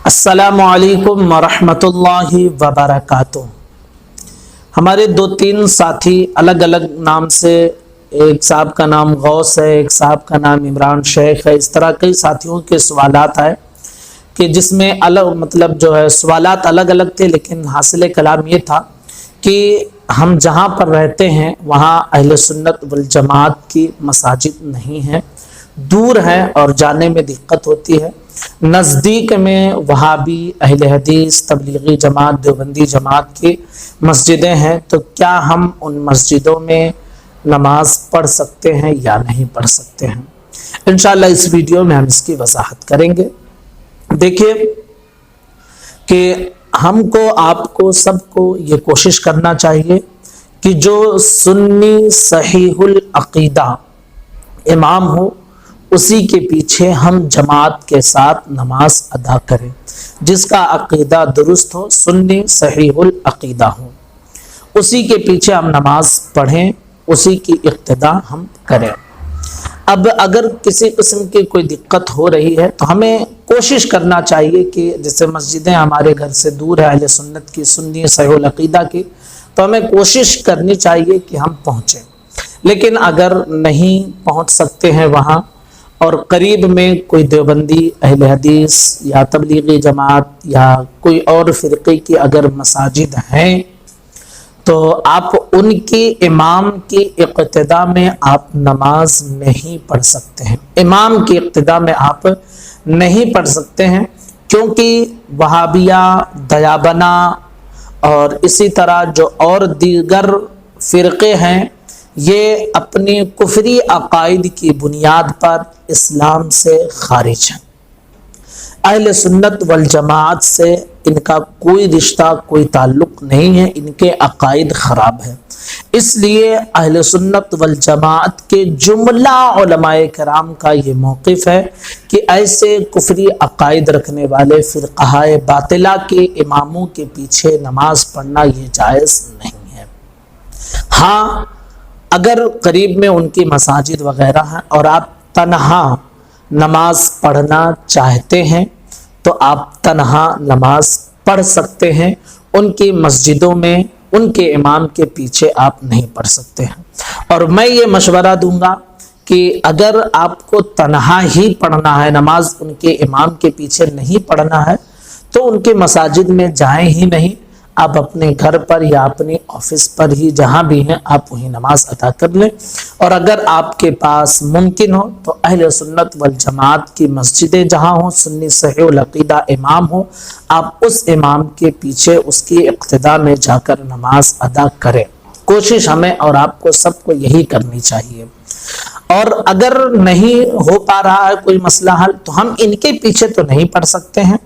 السلام علیکم ورحمۃ اللہ وبرکاتہ۔ ہمارے دو تین ساتھی الگ الگ نام سے، ایک صاحب کا نام غوث ہے، ایک صاحب کا نام عمران شیخ ہے، اس طرح کئی ساتھیوں کے سوالات آئے کہ جس میں سوالات الگ الگ تھے، لیکن حاصل کلام یہ تھا کہ ہم جہاں پر رہتے ہیں وہاں اہل سنت والجماعت کی مساجد نہیں ہیں، دور ہیں اور جانے میں دقت ہوتی ہے۔ نزدیک میں وہابی، اہل حدیث، تبلیغی جماعت، دیوبندی جماعت کی مسجدیں ہیں، تو کیا ہم ان مسجدوں میں نماز پڑھ سکتے ہیں یا نہیں پڑھ سکتے ہیں؟ انشاءاللہ اس ویڈیو میں ہم اس کی وضاحت کریں گے۔ دیکھیے کہ ہم کو، آپ کو، سب کو یہ کوشش کرنا چاہیے کہ جو سنی صحیح العقیدہ امام ہو اسی کے پیچھے ہم جماعت کے ساتھ نماز ادا کریں، جس کا عقیدہ درست ہو، سنی صحیح العقیدہ ہو، اسی کے پیچھے ہم نماز پڑھیں، اسی کی اقتداء ہم کریں۔ اب اگر کسی قسم کی کوئی دقت ہو رہی ہے تو ہمیں کوشش کرنا چاہیے کہ جیسے مسجدیں ہمارے گھر سے دور ہے اہل سنت کی، سنی صحیح العقیدہ کی، تو ہمیں کوشش کرنی چاہیے کہ ہم پہنچیں۔ لیکن اگر نہیں پہنچ سکتے ہیں وہاں، اور قریب میں کوئی دیوبندی، اہل حدیث یا تبلیغی جماعت یا کوئی اور فرقے کی اگر مساجد ہیں تو آپ ان کی امام کی اقتداء میں آپ نماز نہیں پڑھ سکتے ہیں، امام کی اقتداء میں آپ نہیں پڑھ سکتے ہیں، کیونکہ وہابیہ، دیابنا اور اسی طرح جو اور دیگر فرقے ہیں، یہ اپنی کفری عقائد کی بنیاد پر اسلام سے خارج ہیں۔ اہل سنت والجماعت سے ان کا کوئی رشتہ، کوئی تعلق نہیں ہے، ان کے عقائد خراب ہیں۔ اس لیے اہل سنت والجماعت کے جملہ علماء کرام کا یہ موقف ہے کہ ایسے کفری عقائد رکھنے والے فرقہ باطلہ کے اماموں کے پیچھے نماز پڑھنا یہ جائز نہیں ہے۔ ہاں، اگر قریب میں ان کی مساجد وغیرہ ہیں اور آپ تنہا نماز پڑھنا چاہتے ہیں تو آپ تنہا نماز پڑھ سکتے ہیں، ان کی مسجدوں میں ان کے امام کے پیچھے آپ نہیں پڑھ سکتے ہیں۔ اور میں یہ مشورہ دوں گا کہ اگر آپ کو تنہا ہی پڑھنا ہے، نماز ان کے امام کے پیچھے نہیں پڑھنا ہے، تو ان کے مساجد میں جائیں ہی نہیں، آپ اپنے گھر پر یا اپنی آفس پر ہی جہاں بھی ہیں آپ وہیں نماز ادا کر لیں۔ اور اگر آپ کے پاس ممکن ہو تو اہل سنت والجماعت کی مسجدیں جہاں ہوں، سنی صحیح العقیدہ امام ہو، آپ اس امام کے پیچھے اس کی اقتداء میں جا کر نماز ادا کریں۔ کوشش ہمیں اور آپ کو، سب کو یہی کرنی چاہیے۔ اور اگر نہیں ہو پا رہا ہے کوئی مسئلہ حل تو ہم ان کے پیچھے تو نہیں پڑھ سکتے ہیں۔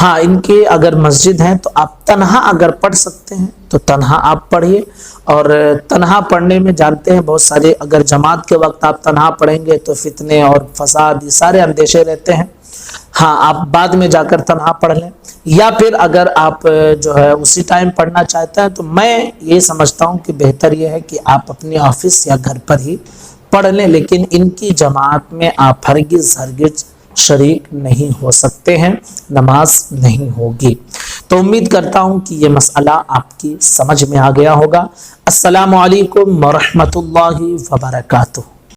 ہاں، ان کے اگر مسجد ہیں تو آپ تنہا اگر پڑھ سکتے ہیں تو تنہا آپ پڑھیے۔ اور تنہا پڑھنے میں جانتے ہیں بہت سارے، اگر جماعت کے وقت آپ تنہا پڑھیں گے تو فتنے اور فساد، یہ سارے اندیشے رہتے ہیں۔ ہاں، آپ بعد میں جا کر تنہا پڑھ لیں، یا پھر اگر آپ اسی ٹائم پڑھنا چاہتے ہیں تو میں یہ سمجھتا ہوں کہ بہتر یہ ہے کہ آپ اپنی آفس یا گھر پر ہی پڑھ لیں، لیکن ان کی جماعت میں آپ ہرگز شریک نہیں ہو سکتے ہیں، نماز نہیں ہوگی۔ تو امید کرتا ہوں کہ یہ مسئلہ آپ کی سمجھ میں آ گیا ہوگا۔ السلام علیکم ورحمۃ اللہ وبرکاتہ۔